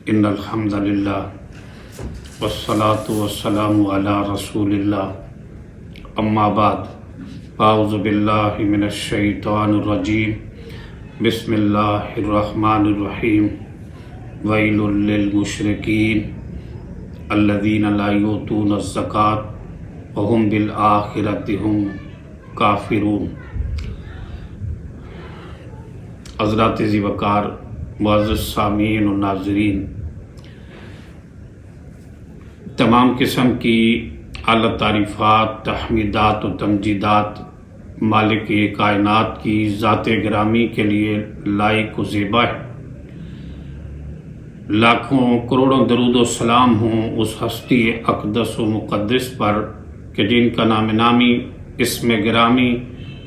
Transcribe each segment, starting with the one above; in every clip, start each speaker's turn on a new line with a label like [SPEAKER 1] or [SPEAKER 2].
[SPEAKER 1] ان الحمد للہ والصلاة والسلام علی رسول اللہ اما بعد اعوذ باللہ من الشیطان الرجیم بسم اللہ الرحمن الرحیم ویل للمشرکین الذین لا یؤتون الزکاة وهم بالآخرۃ هم کافرون۔ حضرات ذی وقار معزز سامعین و ناظرین، تمام قسم کی اعلیٰ تعریفات، تحمیدات و تمجیدات مالک کائنات کی ذات گرامی کے لیے لائق و زیبا ہے۔ لاکھوں کروڑوں درود و سلام ہوں اس ہستی اقدس و مقدس پر کہ جن کا نام نامی اسم گرامی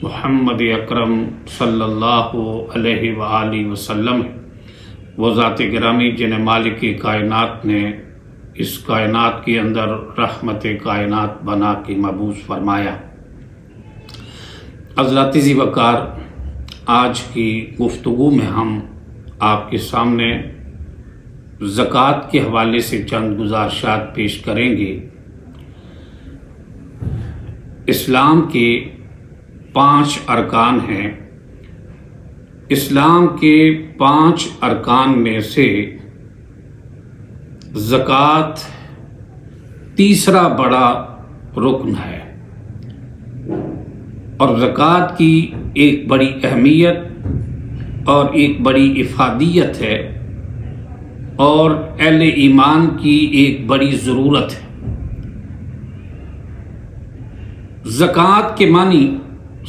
[SPEAKER 1] محمد اکرم صلی اللہ علیہ وآلہ وسلم ہے۔ وہ ذات گرامی جنہیں مالک کائنات نے اس کائنات کے اندر رحمت کائنات بنا کے مبعوث فرمایا۔ حضرات ذی وقار، آج کی گفتگو میں ہم آپ کے سامنے زکوٰۃ کے حوالے سے چند گزارشات پیش کریں گے۔ اسلام کے 5 ارکان ہیں۔ اسلام کے 5 ارکان میں سے زکوٰۃ تیسرا بڑا رکن ہے، اور زکوٰۃ کی ایک بڑی اہمیت اور ایک بڑی افادیت ہے، اور اہل ایمان کی ایک بڑی ضرورت ہے۔ زکوٰۃ کے معنی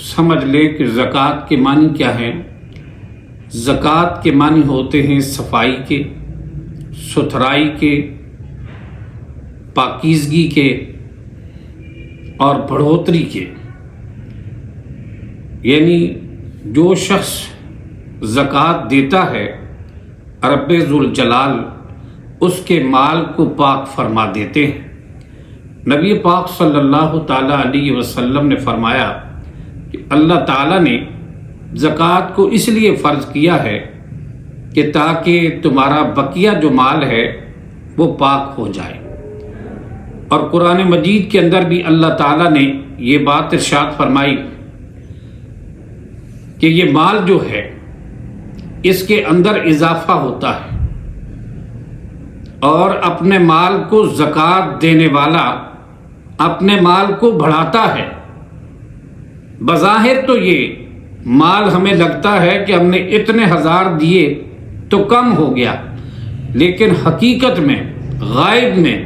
[SPEAKER 1] سمجھ لے کہ زکوٰۃ کے معنی کیا ہے۔ زکوٰۃ کے معنی ہوتے ہیں صفائی کے، ستھرائی کے، پاکیزگی کے اور بڑھوتری کے۔ یعنی جو شخص زکوٰۃ دیتا ہے، رب ذوالجلال اس کے مال کو پاک فرما دیتے ہیں۔ نبی پاک صلی اللہ تعالیٰ علیہ وسلم نے فرمایا کہ اللہ تعالیٰ نے زکوٰۃ کو اس لیے فرض کیا ہے کہ تاکہ تمہارا بقیہ جو مال ہے وہ پاک ہو جائے۔ اور قرآن مجید کے اندر بھی اللہ تعالیٰ نے یہ بات ارشاد فرمائی کہ یہ مال جو ہے اس کے اندر اضافہ ہوتا ہے، اور اپنے مال کو زکوٰۃ دینے والا اپنے مال کو بڑھاتا ہے۔ بظاہر تو یہ مال ہمیں لگتا ہے کہ ہم نے اتنے ہزار دیے تو کم ہو گیا، لیکن حقیقت میں غائب میں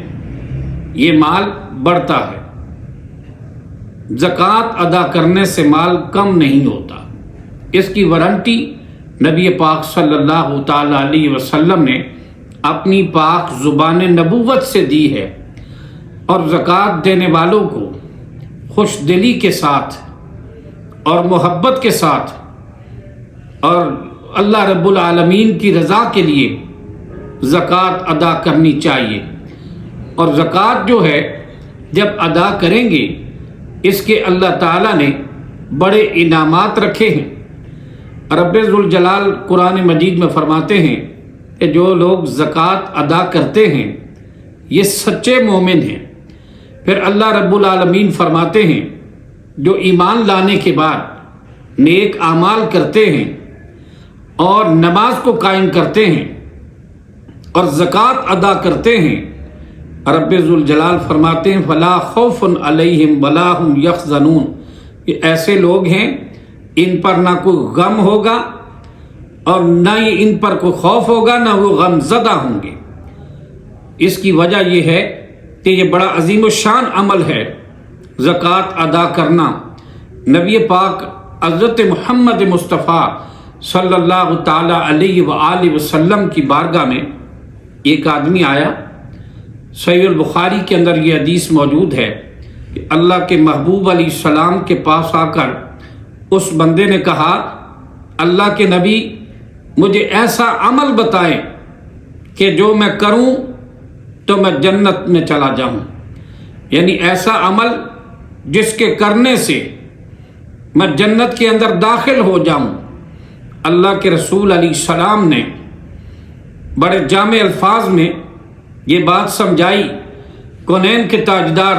[SPEAKER 1] یہ مال بڑھتا ہے۔ زکوٰۃ ادا کرنے سے مال کم نہیں ہوتا۔ اس کی وارنٹی نبی پاک صلی اللہ تعالیٰ علیہ وسلم نے اپنی پاک زبان نبوت سے دی ہے، اور زکوٰۃ دینے والوں کو خوش دلی کے ساتھ اور محبت کے ساتھ اور اللہ رب العالمین کی رضا کے لیے زکوٰۃ ادا کرنی چاہیے۔ اور زکوٰۃ جو ہے جب ادا کریں گے، اس کے اللہ تعالیٰ نے بڑے انعامات رکھے ہیں۔ رب ذوالجلال قرآن مجید میں فرماتے ہیں کہ جو لوگ زکوٰۃ ادا کرتے ہیں یہ سچے مومن ہیں۔ پھر اللہ رب العالمین فرماتے ہیں جو ایمان لانے کے بعد نیک اعمال کرتے ہیں اور نماز کو قائم کرتے ہیں اور زکوٰۃ ادا کرتے ہیں، رب ذوالجلال فرماتے ہیں فلا خوف علیہم ولا ہم یحزنون، یہ ایسے لوگ ہیں ان پر نہ کوئی غم ہوگا اور نہ ہی ان پر کوئی خوف ہوگا، نہ وہ غم زدہ ہوں گے۔ اس کی وجہ یہ ہے کہ یہ بڑا عظیم الشان عمل ہے زکوٰۃ ادا کرنا۔ نبی پاک حضرت محمد مصطفیٰ صلی اللہ تعالیٰ علیہ وآلہ وسلم کی بارگاہ میں ایک آدمی آیا۔ صحیح البخاری کے اندر یہ حدیث موجود ہے کہ اللہ کے محبوب علیہ السلام کے پاس آ کر اس بندے نے کہا، اللہ کے نبی مجھے ایسا عمل بتائیں کہ جو میں کروں تو میں جنت میں چلا جاؤں، یعنی ایسا عمل جس کے کرنے سے میں جنت کے اندر داخل ہو جاؤں۔ اللہ کے رسول علیہ السلام نے بڑے جامع الفاظ میں یہ بات سمجھائی۔ کونین کے تاجدار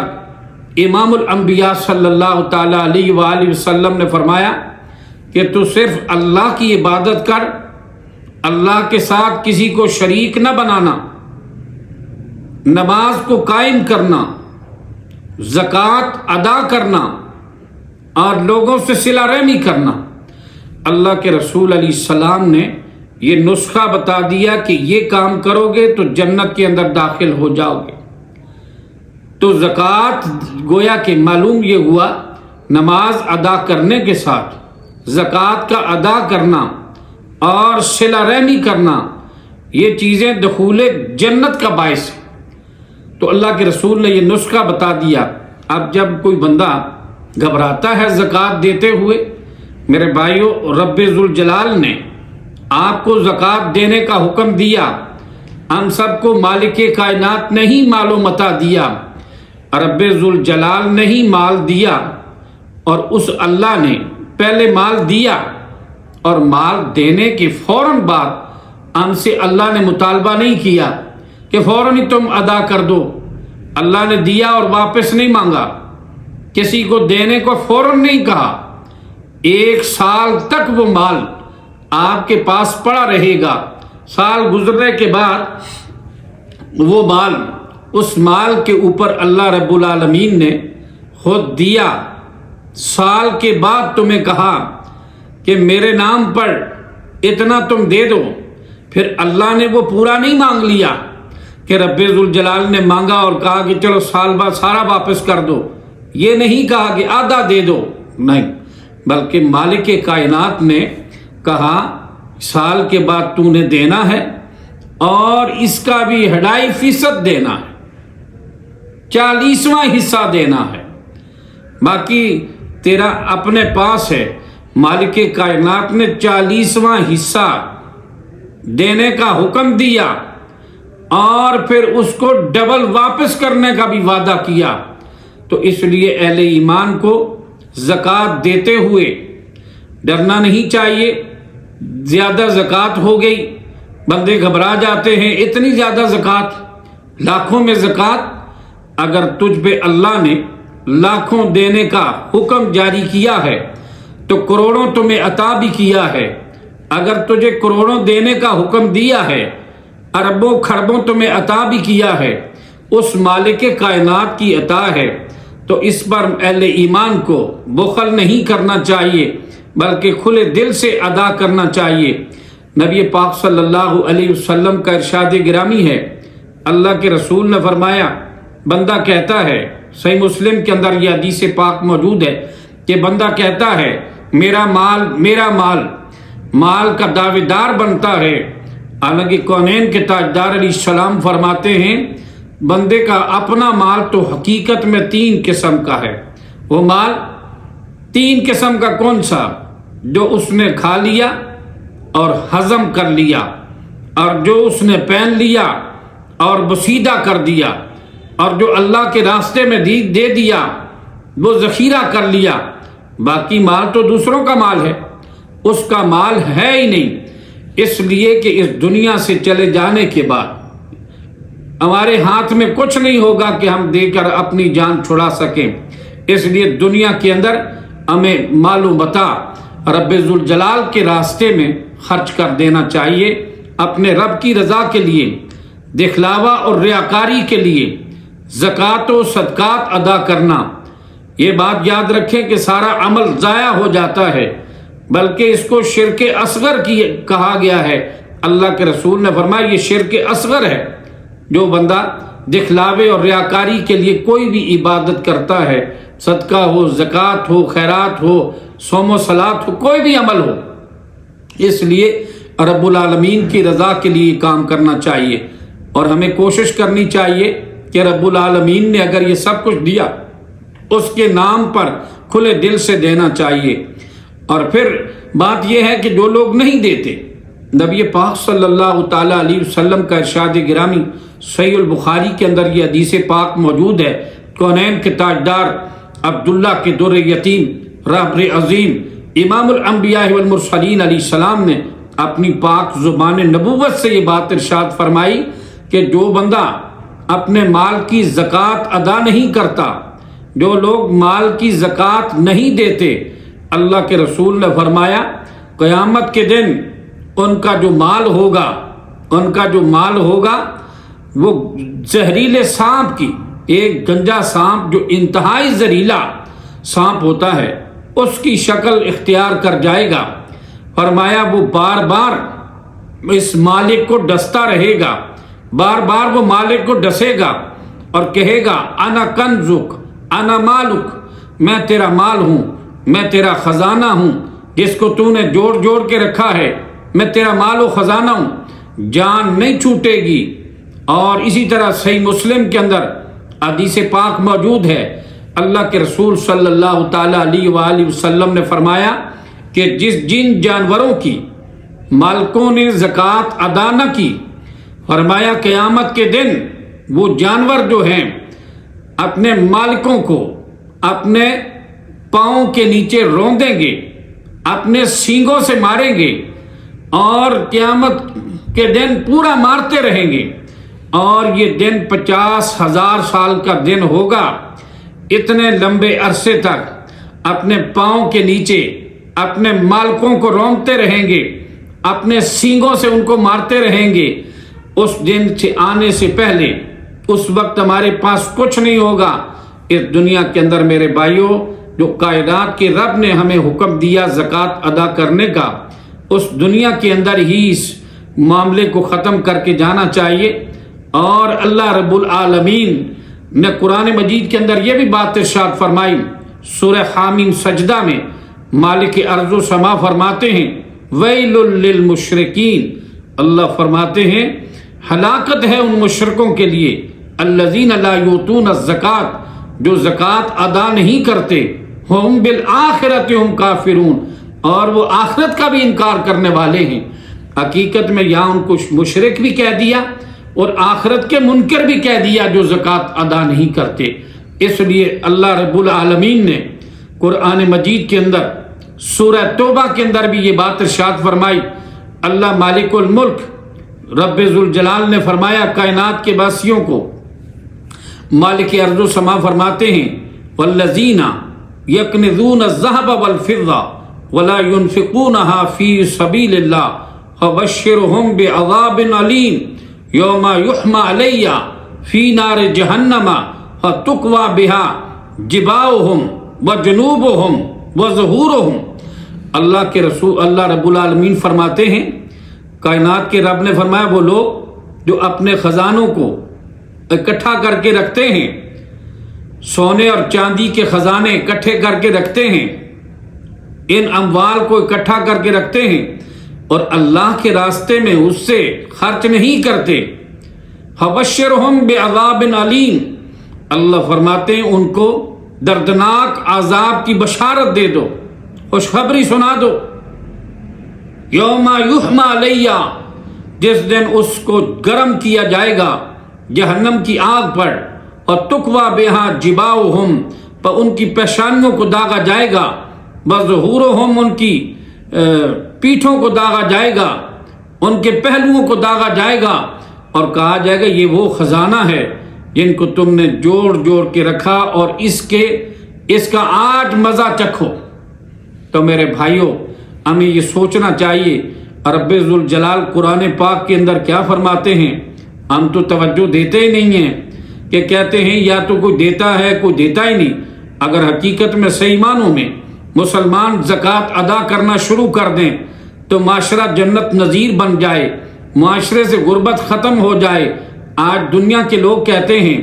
[SPEAKER 1] امام الانبیاء صلی اللہ تعالی علیہ وآلہ وسلم نے فرمایا کہ تو صرف اللہ کی عبادت کر، اللہ کے ساتھ کسی کو شریک نہ بنانا، نماز کو قائم کرنا، زکوٰۃ ادا کرنا اور لوگوں سے صلہ رحمی کرنا۔ اللہ کے رسول علیہ السلام نے یہ نسخہ بتا دیا کہ یہ کام کرو گے تو جنت کے اندر داخل ہو جاؤ گے۔ تو زکوٰۃ گویا کہ معلوم یہ ہوا نماز ادا کرنے کے ساتھ زکوٰۃ کا ادا کرنا اور صلہ رحمی کرنا، یہ چیزیں دخول جنت کا باعث ہے۔ تو اللہ کے رسول نے یہ نسخہ بتا دیا۔ اب جب کوئی بندہ گھبراتا ہے زکوٰۃ دیتے ہوئے، میرے بھائیوں، رب ذوالجلال نے آپ کو زکوٰۃ دینے کا حکم دیا۔ ہم سب کو مالک کائنات نے ہی مال و متاع دیا، رب ذوالجلال نے ہی مال دیا، اور اس اللہ نے پہلے مال دیا اور مال دینے کے فوراً بعد ہم سے اللہ نے مطالبہ نہیں کیا کہ فوراً ہی تم ادا کر دو۔ اللہ نے دیا اور واپس نہیں مانگا، کسی کو دینے کو فوراً نہیں کہا۔ 1 سال تک وہ مال آپ کے پاس پڑا رہے گا، سال گزرنے کے بعد وہ مال، اس مال کے اوپر اللہ رب العالمین نے خود دیا۔ سال کے بعد تمہیں کہا کہ میرے نام پر اتنا تم دے دو، پھر اللہ نے وہ پورا نہیں مانگ لیا کہ رب ذوالجلال نے مانگا اور کہا کہ چلو سال بعد سارا واپس کر دو، یہ نہیں کہا کہ آدھا دے دو، نہیں، بلکہ مالک کائنات نے کہا سال کے بعد تو نے دینا ہے اور اس کا بھی 2.5% دینا ہے، 40واں حصہ دینا ہے، باقی تیرا اپنے پاس ہے۔ مالک کائنات نے 40واں حصہ دینے کا حکم دیا اور پھر اس کو ڈبل واپس کرنے کا بھی وعدہ کیا۔ تو اس لیے اہل ایمان کو زکوٰۃ دیتے ہوئے ڈرنا نہیں چاہیے۔ زیادہ زکوٰۃ ہو گئی، بندے گھبرا جاتے ہیں، اتنی زیادہ زکوٰۃ، لاکھوں میں زکوٰۃ۔ اگر تجھ پہ اللہ نے لاکھوں دینے کا حکم جاری کیا ہے تو کروڑوں تمہیں عطا بھی کیا ہے۔ اگر تجھے کروڑوں دینے کا حکم دیا ہے، اربوں خربوں تمہیں عطا بھی کیا ہے، اس مالک کائنات کی عطا ہے، تو اس پر اہل ایمان کو بخل نہیں کرنا چاہیے بلکہ کھلے دل سے ادا کرنا چاہیے۔ نبی پاک صلی اللہ علیہ وسلم کا ارشاد گرامی ہے، اللہ کے رسول نے فرمایا، بندہ کہتا ہے، صحیح مسلم کے اندر یہ حدیث پاک موجود ہے کہ بندہ کہتا ہے میرا مال میرا مال، مال کا دعوے دار بنتا ہے، حالانکہ کونین کے تاجدار علیہ السلام فرماتے ہیں بندے کا اپنا مال تو حقیقت میں 3 قسم کا ہے۔ وہ مال 3 قسم کا کون سا؟ جو اس نے کھا لیا اور ہضم کر لیا، اور جو اس نے پہن لیا اور بسیدہ کر دیا، اور جو اللہ کے راستے میں دے دیا، وہ ذخیرہ کر لیا۔ باقی مال تو دوسروں کا مال ہے، اس کا مال ہے ہی نہیں، اس لیے کہ اس دنیا سے چلے جانے کے بعد ہمارے ہاتھ میں کچھ نہیں ہوگا کہ ہم دے کر اپنی جان چھڑا سکیں۔ اس لیے دنیا کے اندر ہمیں مال و متاع رب ذوالجلال کے راستے میں خرچ کر دینا چاہیے، اپنے رب کی رضا کے لیے، دکھلاوا اور ریاکاری کے لیے زکوٰۃ و صدقات ادا کرنا۔ یہ بات یاد رکھیں کہ سارا عمل ضائع ہو جاتا ہے، بلکہ اس کو شرک اصغر کی کہا گیا ہے۔ اللہ کے رسول نے فرمایا یہ شرک اصغر ہے۔ جو بندہ دکھلاوے اور ریاکاری کے لیے کوئی بھی عبادت کرتا ہے، صدقہ ہو، زکوٰۃ ہو، خیرات ہو، صوم و صلات ہو، کوئی بھی عمل ہو، اس لیے رب العالمین کی رضا کے لیے کام کرنا چاہیے، اور ہمیں کوشش کرنی چاہیے کہ رب العالمین نے اگر یہ سب کچھ دیا اس کے نام پر کھلے دل سے دینا چاہیے۔ اور پھر بات یہ ہے کہ جو لوگ نہیں دیتے، نبی پاک صلی اللہ تعالیٰ علیہ وسلم کا ارشاد گرامی صحیح البخاری کے اندر یہ حدیث پاک موجود ہے، کونین کے تاجدار عبداللہ کے در یتیم رہبر عظیم امام الانبیاء والمرسلین علیہ السلام نے اپنی پاک زبان نبوت سے یہ بات ارشاد فرمائی کہ جو بندہ اپنے مال کی زکوٰۃ ادا نہیں کرتا، جو لوگ مال کی زکوٰۃ نہیں دیتے، اللہ کے رسول نے فرمایا قیامت کے دن ان کا جو مال ہوگا وہ زہریلے سانپ کی، ایک گنجا سانپ جو انتہائی زہریلا سانپ ہوتا ہے اس کی شکل اختیار کر جائے گا۔ فرمایا وہ بار بار اس مالک کو ڈستا رہے گا، بار بار وہ مالک کو ڈسے گا اور کہے گا انا کنزک انا مالک، میں تیرا مال ہوں، میں تیرا خزانہ ہوں جس کو تو نے جوڑ جوڑ کے رکھا ہے، میں تیرا مال و خزانہ ہوں، جان نہیں چھوٹے گی۔ اور اسی طرح صحیح مسلم کے اندر حدیث پاک موجود ہے، اللہ کے رسول صلی اللہ تعالیٰ علیہ وآلہ وسلم نے فرمایا کہ جن جانوروں کی مالکوں نے زکوٰۃ ادا نہ کی، فرمایا قیامت کے دن وہ جانور جو ہیں اپنے مالکوں کو اپنے پاؤں کے نیچے روندیں گے، اپنے سینگوں سے ماریں گے اور قیامت کے دن پورا مارتے رہیں گے، اور یہ دن 50,000 سال کا دن ہوگا۔ اتنے لمبے عرصے تک اپنے پاؤں کے نیچے اپنے مالکوں کو رونگتے رہیں گے، اپنے سینگوں سے ان کو مارتے رہیں گے۔ اس دن سے آنے سے پہلے اس وقت ہمارے پاس کچھ نہیں ہوگا اس دنیا کے اندر۔ میرے بھائیوں، جو کائنات کے رب نے ہمیں حکم دیا زکوٰۃ ادا کرنے کا، اس دنیا کے اندر ہی اس معاملے کو ختم کر کے جانا چاہیے۔ اور اللہ رب العالمین نے قرآن مجید کے اندر یہ بھی بات ارشاد فرمائی، سورہ حامیم سجدہ میں مالک ارض و سما فرماتے ہیں ویل للمشرکین، اللہ فرماتے ہیں ہلاکت ہے ان مشرکوں کے لیے، الذین لا یؤتون الزکاۃ، جو زکوٰۃ ادا نہیں کرتے، ہم بالآخرۃ ہم کافرون، اور وہ آخرت کا بھی انکار کرنے والے ہیں۔ حقیقت میں یہاں ان کو مشرک بھی کہہ دیا اور آخرت کے منکر بھی کہہ دیا جو زکوٰۃ ادا نہیں کرتے۔ اس لیے اللہ رب العالمین نے قرآن مجید کے اندر سورہ توبہ کے اندر بھی یہ بات ارشاد فرمائی۔ اللہ مالک الملک رب ذوالجلال نے فرمایا کائنات کے باسیوں کو، مالک ارض و سما فرماتے ہیں والذین یکنزون الذهب والفضة ولا ينفقونها في سبيل الله فبشرهم بعذاب علیم یوم یحمى علیہ فی نار جہنم فتکوی بها جباہهم وجنوبهم وظہورهم۔ اللہ کے رسول اللہ رب العالمین فرماتے ہیں، کائنات کے رب نے فرمایا وہ لوگ جو اپنے خزانوں کو اکٹھا کر کے رکھتے ہیں، سونے اور چاندی کے خزانے اکٹھے کر کے رکھتے ہیں، ان اموال کو اکٹھا کر کے رکھتے ہیں اور اللہ کے راستے میں اس سے خرچ نہیں کرتے، فبشرہم بعذاب علیم، اللہ فرماتے ہیں ان کو دردناک عذاب کی بشارت دے دو، خوشخبری سنا دو۔ یوم یحمى علیہ، جس دن اس کو گرم کیا جائے گا جہنم کی آگ پر، اور تکوی بہا جباؤہم، پر ان کی پیشانیوں کو داغا جائے گا، وظہورہم، ان کی پیٹھوں کو داغا جائے گا، ان کے پہلوؤں کو داغا جائے گا، اور کہا جائے گا یہ وہ خزانہ ہے جن کو تم نے جوڑ جوڑ کے رکھا اور اس کا آج مزہ چکھو۔ تو میرے بھائیوں، ہمیں یہ سوچنا چاہیے رب ذوالجلال قرآن پاک کے اندر کیا فرماتے ہیں۔ ہم تو توجہ دیتے ہی نہیں ہیں، کہ کہتے ہیں یا تو کوئی دیتا ہے کوئی دیتا ہی نہیں۔ اگر حقیقت میں صحیح معنوں میں مسلمان زکوٰۃ ادا کرنا شروع کر دیں تو معاشرہ جنت نظیر بن جائے، معاشرے سے غربت ختم ہو جائے۔ آج دنیا کے لوگ کہتے ہیں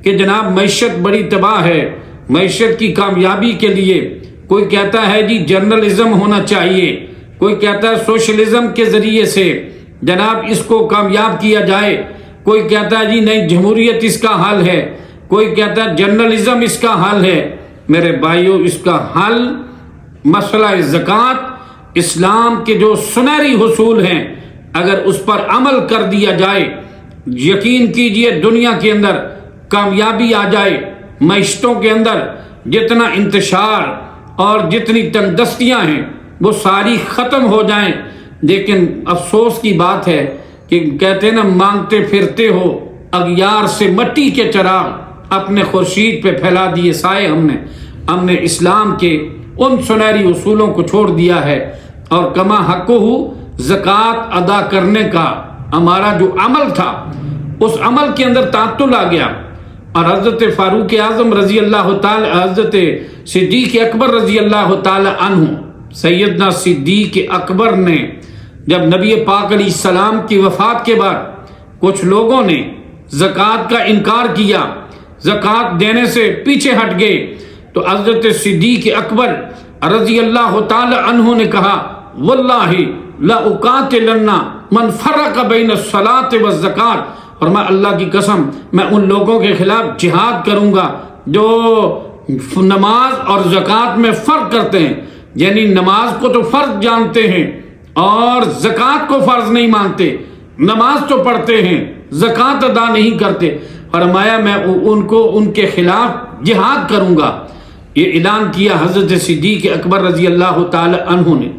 [SPEAKER 1] کہ جناب معیشت بڑی تباہ ہے، معیشت کی کامیابی کے لیے کوئی کہتا ہے جی جرنلزم ہونا چاہیے، کوئی کہتا ہے سوشلزم کے ذریعے سے جناب اس کو کامیاب کیا جائے، کوئی کہتا ہے جی نہیں جمہوریت اس کا حل ہے، کوئی کہتا ہے جرنلزم اس کا حل ہے۔ میرے بھائیوں، اس کا حل مسئلہ زکوٰۃ، اسلام کے جو سنہری حصول ہیں، اگر اس پر عمل کر دیا جائے، یقین کیجئے دنیا کے اندر کامیابی آ جائے، معیشتوں کے اندر جتنا انتشار اور جتنی تنگ دستیاں ہیں وہ ساری ختم ہو جائیں۔ لیکن افسوس کی بات ہے کہ کہتے ہیں نا، مانگتے پھرتے ہو اغیار سے مٹی کے چراغ، اپنے خورشید پہ پھیلا دیے سائے ہم نے اسلام کے ان سنہری اصولوں کو چھوڑ دیا ہے، اور کما حقہ زکوٰۃ ادا کرنے کا ہمارا جو عمل تھا اس عمل کے اندر تعطل آ گیا۔ اور حضرت فاروق اعظم رضی اللہ تعالی، حضرت صدیق اکبر رضی اللہ تعالی عنہ، سیدنا صدیق اکبر نے جب نبی پاک علیہ السلام کی وفات کے بعد کچھ لوگوں نے زکوٰۃ کا انکار کیا، زکوٰۃ دینے سے پیچھے ہٹ گئے، تو حضرت صدیق اکبر رضی اللہ تعالی عنہ نے کہا واللہ لا اقاتلن من فرق بین الصلاۃ والزکوٰۃ، اور میں اللہ کی قسم میں ان لوگوں کے خلاف جہاد کروں گا جو نماز اور زکوٰۃ میں فرق کرتے ہیں، یعنی نماز کو تو فرض جانتے ہیں اور زکوٰۃ کو فرض نہیں مانتے، نماز تو پڑھتے ہیں زکوٰۃ ادا نہیں کرتے۔ فرمایا میں ان کے خلاف جہاد کروں گا، یہ اعلان کیا حضرت صدیق اکبر رضی اللہ تعالی عنہ نے۔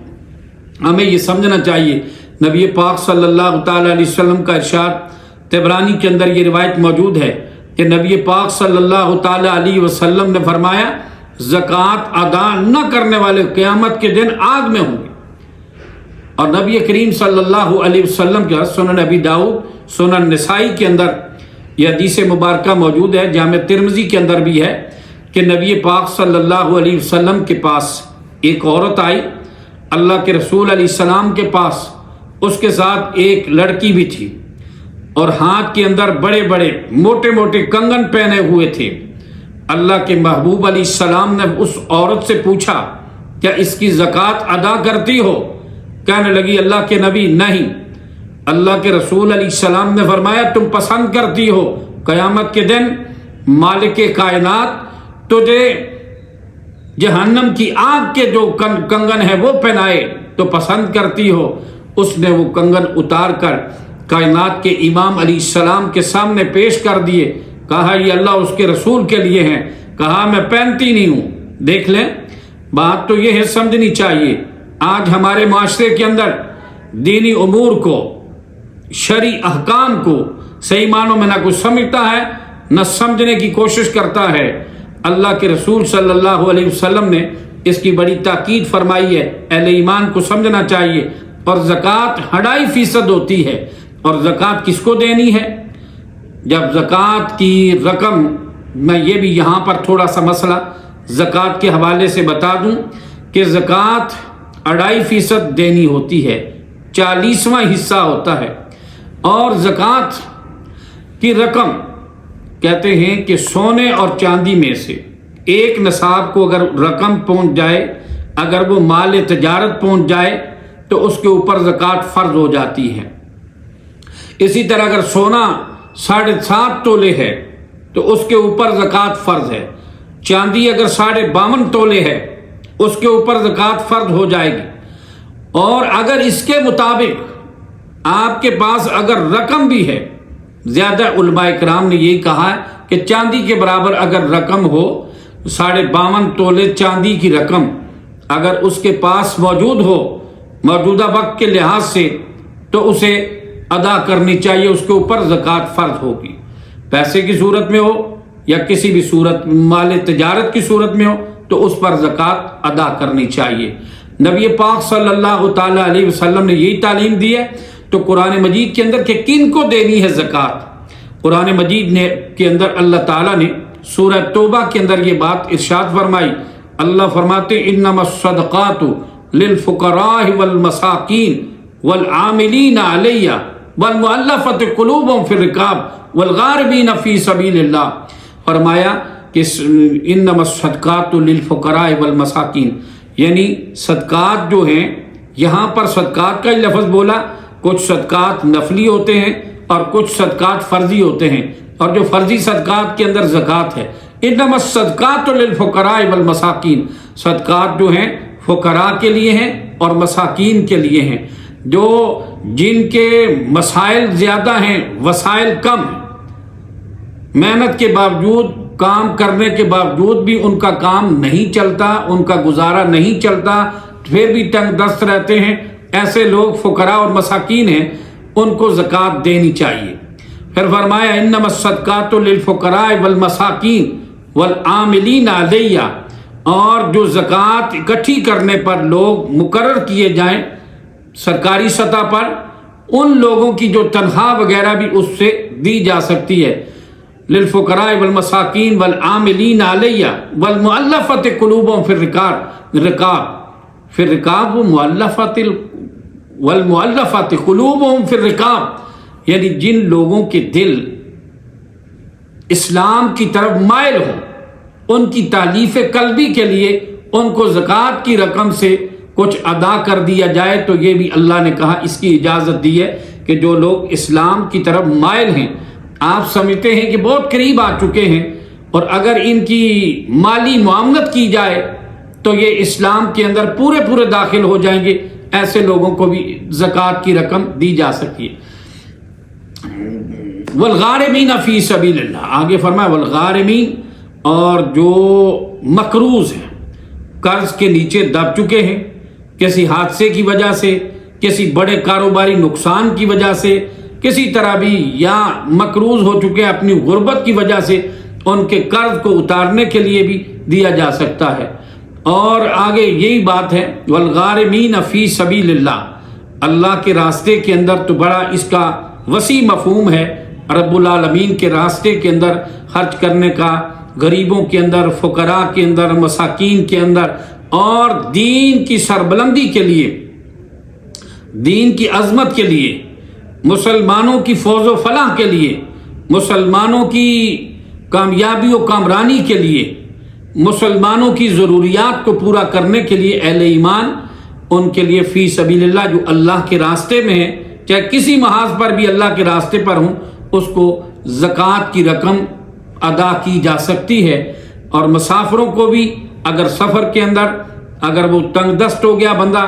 [SPEAKER 1] ہمیں یہ سمجھنا چاہیے، نبی پاک صلی اللہ تعالی علیہ وسلم کا ارشاد، طبرانی کے اندر یہ روایت موجود ہے کہ نبی پاک صلی اللہ تعالی علیہ وسلم نے فرمایا زکوٰۃ ادا نہ کرنے والے قیامت کے دن آگ میں ہوں گے۔ اور نبی کریم صلی اللہ علیہ وسلم کے سنن ابی داؤد، سنن نسائی کے اندر یہ حدیث مبارکہ موجود ہے، جامع ترمذی کے اندر بھی ہے کہ نبی پاک صلی اللہ علیہ وسلم کے پاس ایک عورت آئی، اللہ کے رسول علیہ السلام کے پاس، اس کے ساتھ ایک لڑکی بھی تھی اور ہاتھ کے اندر بڑے بڑے موٹے موٹے کنگن پہنے ہوئے تھے۔ اللہ کے محبوب علیہ السلام نے اس عورت سے پوچھا کیا اس کی زکوٰۃ ادا کرتی ہو؟ کہنے لگی اللہ کے نبی نہیں۔ اللہ کے رسول علیہ السلام نے فرمایا تم پسند کرتی ہو قیامت کے دن مالک کائنات تجھے جہنم کی آگ کے جو کنگن ہے وہ پہنائے تو پسند کرتی ہو؟ اس نے وہ کنگن اتار کر کائنات کے امام علیہ السلام کے سامنے پیش کر دیے، کہا یہ اللہ اس کے رسول کے لیے ہیں، کہا میں پہنتی نہیں ہوں۔ دیکھ لیں، بات تو یہ ہے سمجھنی چاہیے، آج ہمارے معاشرے کے اندر دینی امور کو، شرعی احکام کو صحیح معنوں میں نہ کوئی سمجھتا ہے نہ سمجھنے کی کوشش کرتا ہے۔ اللہ کے رسول صلی اللہ علیہ وسلم نے اس کی بڑی تاکید فرمائی ہے، اہل ایمان کو سمجھنا چاہیے۔ اور زکوٰۃ 2.5% ہوتی ہے، اور زکوٰۃ کس کو دینی ہے؟ جب زکوٰۃ کی رقم، میں یہ بھی یہاں پر تھوڑا سا مسئلہ زکوٰۃ کے حوالے سے بتا دوں کہ زکوٰۃ 2.5% دینی ہوتی ہے، 40واں حصہ ہوتا ہے، اور زکوٰۃ کی رقم کہتے ہیں کہ سونے اور چاندی میں سے ایک نصاب کو اگر رقم پہنچ جائے، اگر وہ مال تجارت پہنچ جائے تو اس کے اوپر زکوٰۃ فرض ہو جاتی ہے۔ اسی طرح اگر سونا 7.5 تولے ہے تو اس کے اوپر زکوٰۃ فرض ہے، چاندی اگر 52.5 تولے ہے اس کے اوپر زکوٰۃ فرض ہو جائے گی۔ اور اگر اس کے مطابق آپ کے پاس اگر رقم بھی ہے، زیادہ علماء کرام نے یہی کہا ہے کہ چاندی کے برابر اگر رقم ہو، 52.5 تولے چاندی کی رقم اگر اس کے پاس موجود ہو موجودہ وقت کے لحاظ سے تو اسے ادا کرنی چاہیے، اس کے اوپر زکوٰۃ فرض ہوگی، پیسے کی صورت میں ہو یا کسی بھی صورت مال تجارت کی صورت میں ہو تو اس پر زکوٰۃ ادا کرنی چاہیے۔ نبی پاک صلی اللہ تعالی علیہ وسلم نے یہی تعلیم دی ہے۔ تو قرآن مجید کے اندر کہ کن کو دینی ہے زکوٰۃ، قرآن مجید کے اندر اللہ تعالیٰ نے سورہ توبہ کے اندر یہ بات ارشاد فرمائی۔ اللہ فرماتے انما الصدقات للفقراء والمساکین والعاملین علیہ والمؤلفۃ قلوبہم فی الرقاب والغارمین فی سبیل اللہ، فرمایا کہ انما الصدقات للفقراء والمساکین، یعنی صدقات جو ہیں، یہاں پر صدقات کا ہی لفظ بولا، کچھ صدقات نفلی ہوتے ہیں اور کچھ صدقات فرضی ہوتے ہیں، اور جو فرضی صدقات کے اندر زکوٰۃ ہے۔ انما الصدقات للفقراء والمساکین، صدقات جو ہیں فقراء کے لیے ہیں اور مساکین کے لیے ہیں، جو جن کے مسائل زیادہ ہیں، وسائل کم ہیں، محنت کے باوجود، کام کرنے کے باوجود بھی ان کا کام نہیں چلتا، ان کا گزارا نہیں چلتا، پھر بھی تنگ دست رہتے ہیں، ایسے لوگ فقراء اور مساکین ہیں، ان کو زکوٰۃ دینی چاہیے۔ پھر فرمایا انما الصدقات للفقراء والمساکین والعاملین علیہا، اور جو زکوٰۃ اکٹھی کرنے پر لوگ مقرر کیے جائیں سرکاری سطح پر، ان لوگوں کی جو تنخواہ وغیرہ بھی اس سے دی جا سکتی ہے۔ للفقراء والمساکین والعاملین علیہا والمؤلفۃ قلوبہم فی الرقاب والمؤلفۃ قلوبہم فی الرقاب، یعنی جن لوگوں کے دل اسلام کی طرف مائل ہوں، ان کی تالیف قلبی کے لیے ان کو زکوٰۃ کی رقم سے کچھ ادا کر دیا جائے، تو یہ بھی اللہ نے کہا اس کی اجازت دی ہے کہ جو لوگ اسلام کی طرف مائل ہیں، آپ سمجھتے ہیں کہ بہت قریب آ چکے ہیں، اور اگر ان کی مالی معاونت کی جائے تو یہ اسلام کے اندر پورے داخل ہو جائیں گے، ایسے لوگوں کو بھی زکوٰۃ کی رقم دی جا سکتی ہے۔ والغارمین فی سبیل اللہ، آگے فرمایا والغارمین، اور جو مقروض ہیں، قرض کے نیچے دب چکے ہیں، کسی حادثے کی وجہ سے، کسی بڑے کاروباری نقصان کی وجہ سے، کسی طرح بھی، یا مقروض ہو چکے اپنی غربت کی وجہ سے، ان کے قرض کو اتارنے کے لیے بھی دیا جا سکتا ہے۔ اور آگے یہی بات ہے والغارمین فی سبیل اللہ، اللہ کے راستے کے اندر تو بڑا اس کا وسیع مفہوم ہے، رب العالمین کے راستے کے اندر خرچ کرنے کا، غریبوں کے اندر، فقراء کے اندر، مساکین کے اندر، اور دین کی سربلندی کے لیے، دین کی عظمت کے لیے، مسلمانوں کی فوز و فلاح کے لیے، مسلمانوں کی کامیابی و کامرانی کے لیے، مسلمانوں کی ضروریات کو پورا کرنے کے لیے، اہل ایمان ان کے لیے فی سبیل اللہ، جو اللہ کے راستے میں ہیں، چاہے کسی محاذ پر بھی اللہ کے راستے پر ہوں، اس کو زکوٰۃ کی رقم ادا کی جا سکتی ہے۔ اور مسافروں کو بھی اگر سفر کے اندر اگر وہ تنگ دست ہو گیا بندہ،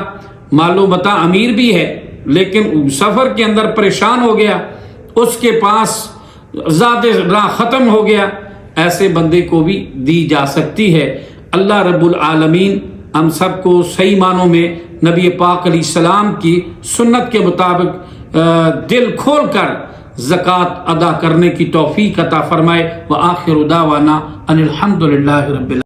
[SPEAKER 1] مال متاع امیر بھی ہے لیکن سفر کے اندر پریشان ہو گیا، اس کے پاس زیادہ راہ ختم ہو گیا، ایسے بندے کو بھی دی جا سکتی ہے۔ اللہ رب العالمین ہم سب کو صحیح معنوں میں نبی پاک علیہ السلام کی سنت کے مطابق دل کھول کر زکوٰۃ ادا کرنے کی توفیق عطا فرمائے۔ وآخر دعوانا ان الحمد للہ رب العالمین۔